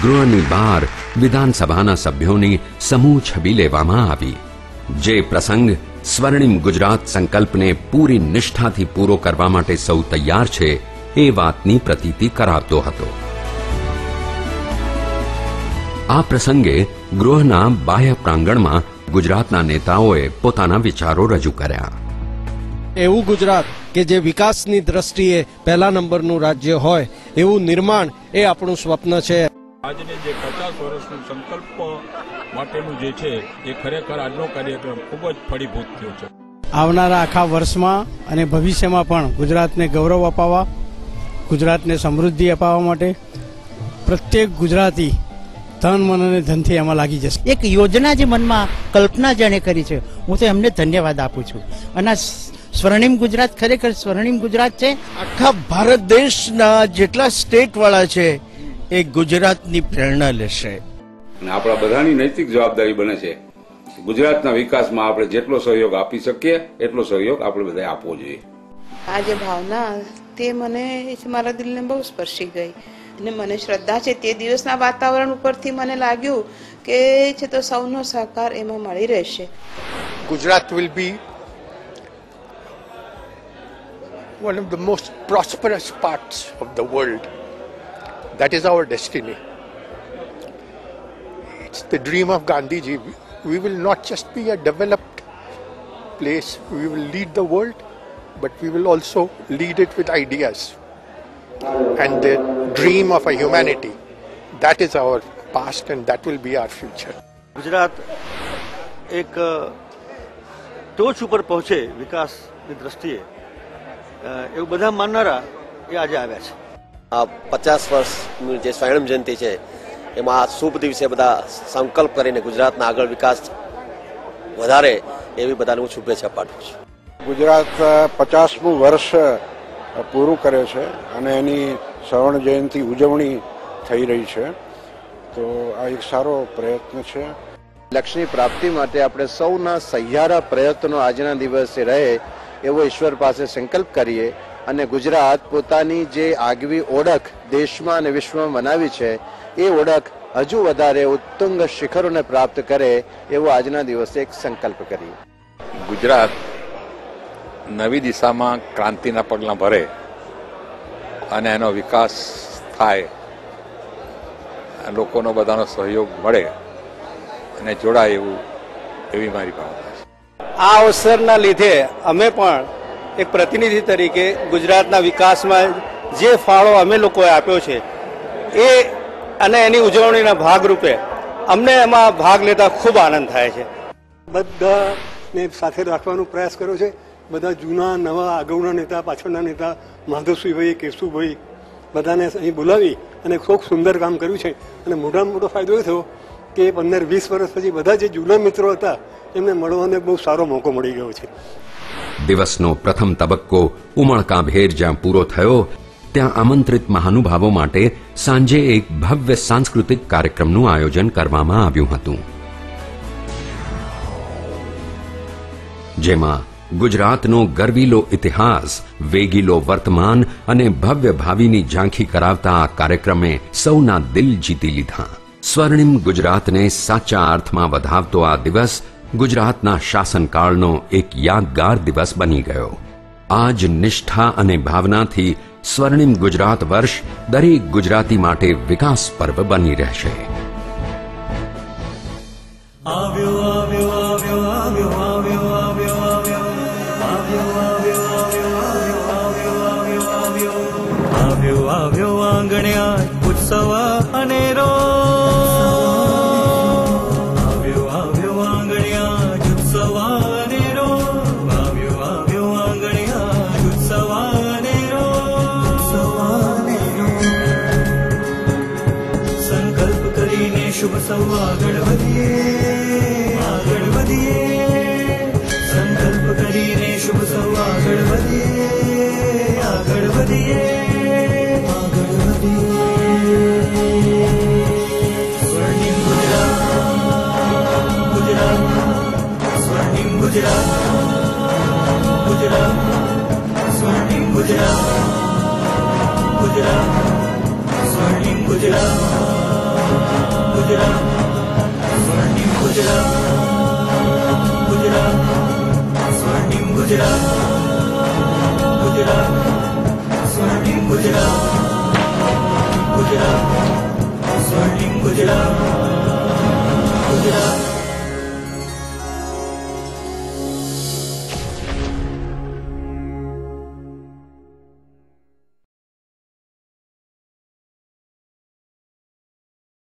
ગૃહની બહાર વિધાનસભાના સભ્યોની સમૂહ છબી લેવામાં આવી, જે પ્રસંગ સ્વર્ણિમ ગુજરાત સંકલ્પને પૂરી નિષ્ઠાથી પૂરો કરવા માટે સૌ તૈયાર છે એ વાતની પ્રતીતિ કરાવતો હતો. આ પ્રસંગે ગૃહના બાહ્ય પ્રાંગણમાં ગુજરાતના નેતાઓએ પોતાના વિચારો રજૂ કર્યા. એવું ગુજરાત કે જે વિકાસની દ્રષ્ટિએ પહેલા નંબરનું રાજ્ય હોય એવું નિર્માણ એ આપણું સ્વપ્ન છે. આજને જે 50 વર્ષનું સંકલ્પ માટેનું જે છે એ ખરેખર આજનો કાર્યક્રમ ખૂબ જ ફળીભૂત થયો છે. આવનારા આખા વર્ષમાં અને ભવિષ્યમાં પણ ગુજરાતને ગૌરવ અપાવવા, ગુજરાતને સમૃદ્ધિ અપાવવા માટે પ્રત્યેક ગુજરાતી તન મન અને ધનથી એમાં લાગી જશે. એક યોજના જે મનમાં કલ્પના જેણે કરી છે, હું તો એમને ધન્યવાદ આપું છું. અને સ્વર્ણિમ ગુજરાત ખરેખર સ્વર્ણિમ ગુજરાત છે. આખા ભારત દેશના જેટલા સ્ટેટ વાળા છે એ ગુજરાતની પ્રેરણા લેશે. અને આપણા બધાની નૈતિક જવાબદારી બને છે ગુજરાતના વિકાસમાં આપણે જેટલો સહયોગ આપી શકીએ એટલો સહયોગ આપણે બધાએ આપવો જોઈએ. આ જે ભાવના તે મને મારા દિલને બહુ સ્પર્શી ગઈ અને મને શ્રદ્ધા છે તે દિવસના વાતાવરણ ઉપરથી મને લાગ્યું કે છે તો સૌનો સહકાર એમાં મળી રહેશે. Gujarat will be one of the most prosperous parts of the world. That is our destiny. It's the dream of Gandhiji. We will not just be a developed place, we will lead the world, but we will also lead it with ideas and the dream of a humanity. That is our past and that will be our future. Gujarat એક ટોચ ઉપર પહોંચે વિકાસની દ્રષ્ટિએ એવું બધા માનનારા એ આજે આવ્યા છે. આ 50 વર્ષની જે સ્વર્ણિમ જયંતિ છે એમાં શુભ દિવસે બધા સંકલ્પ કરીને ગુજરાતના આગળ વિકાસ વધારે એવી બધાને હું શુભેચ્છા પાઠવું છું. ગુજરાત 50મું વર્ષ પૂરું કરે છે અને એની સ્વર્ણ જયંતિ ઉજવણી થઈ રહી છે, તો આ એક સારો પ્રયત્ન છે. લક્ષ્યની પ્રાપ્તિ માટે આપણે સૌના સહિયારા પ્રયત્નો આજના દિવસે રહે એવો ઈશ્વર પાસે સંકલ્પ કરીએ અને ગુજરાત પોતાની જે આગવી ઓળખ દેશમાં અને વિશ્વમાં બનાવી છે એ ઓળખ હજુ વધારે ઉત્તુંગ શિખરોને પ્રાપ્ત કરે એવો આજના દિવસે એક સંકલ્પ કરીએ. ગુજરાત નવી દિશામાં ક્રાંતિના પગલાં ભરે અને એનો વિકાસ થાય, લોકોનો બધાનો સહયોગ મળે અને જોડાય એવી મારી ભાવના છે. આ અવસરના લીધે અમે પણ એક પ્રતિનિધિ તરીકે ગુજરાતના વિકાસમાં જે ફાળો અમે લોકોએ આપ્યો છે એ અને એની ઉજવણીના ભાગરૂપે અમને એમાં ભાગ લેતા ખૂબ આનંદ થાય છે. બધાને સાથે રાખવાનો પ્રયાસ કર્યો છે. બધા જૂના નવા આગળના નેતા, પાછળના નેતા, માધવસિંહભાઈ, કેશુભાઈ બધાને અહીં બોલાવી અને ખૂબ સુંદર કામ કર્યું છે. અને મોટામાં મોટો ફાયદો એ થયો કે 15-20 વર્ષ પછી બધા જે જૂના મિત્રો હતા એમને મળવાનો બહુ સારો મોકો મળી ગયો છે. દિવસનો પ્રથમ તબક્કો ઉમળકાભેર જ્યાં પૂરો થયો ત્યાં આમંત્રિત મહાનુભાવો માટે સાંજે એક ભવ્ય સાંસ્કૃતિક કાર્યક્રમનું આયોજન કરવામાં આવ્યું હતું, જેમાં ગુજરાતનો ગર્વીલો ઇતિહાસ, વેગીલો વર્તમાન અને ભવ્ય ભાવિની ઝાંખી કરાવતા આ કાર્યક્રમે સૌના દિલ જીતી લીધા. સ્વર્ણિમ ગુજરાતને સાચા અર્થમાં વધાવતો આ દિવસ ગુજરાતના શાસનકાળનો એક યાદગાર દિવસ બની ગયો. આ જ નિષ્ઠા અને ભાવનાથી સ્વર્ણિમ ગુજરાત વર્ષ દરેક ગુજરાતી માટે વિકાસ પર્વ બની રહેશે. આવ્યો આવ્યો આવ્યો આવ્યો આવ્યો આવ્યો આવ્યો આવ્યો આંગણે ઉત્સવ અનેરો. આવ્યો આવ્યો આંગણે ઉત્સવ અનેરો. આવ્યો આવ્યો આંગણે ઉત્સવ અનેરો. સંકલ્પ કરીને શુભ સૌ આગળ વધીએ, આગળ વધીએ. સંકલ્પ કરીને શુભ સૌ આગળ વધીએ, આગળ વધીએ, આગળ વધીએ. સ્વર્ણિમ ગુજરાત, ગુજરાત, સ્વર્ણિમ ગુજરાત, ગુજરાત, સ્વર્ણિમ ગુજરાત, ગુજરાત, સ્વર્ણિમ ગુજરાત. ગુજરાત સ્વર્ણિમ ગુજરાત સ્વર્ણિમ ગુજરાત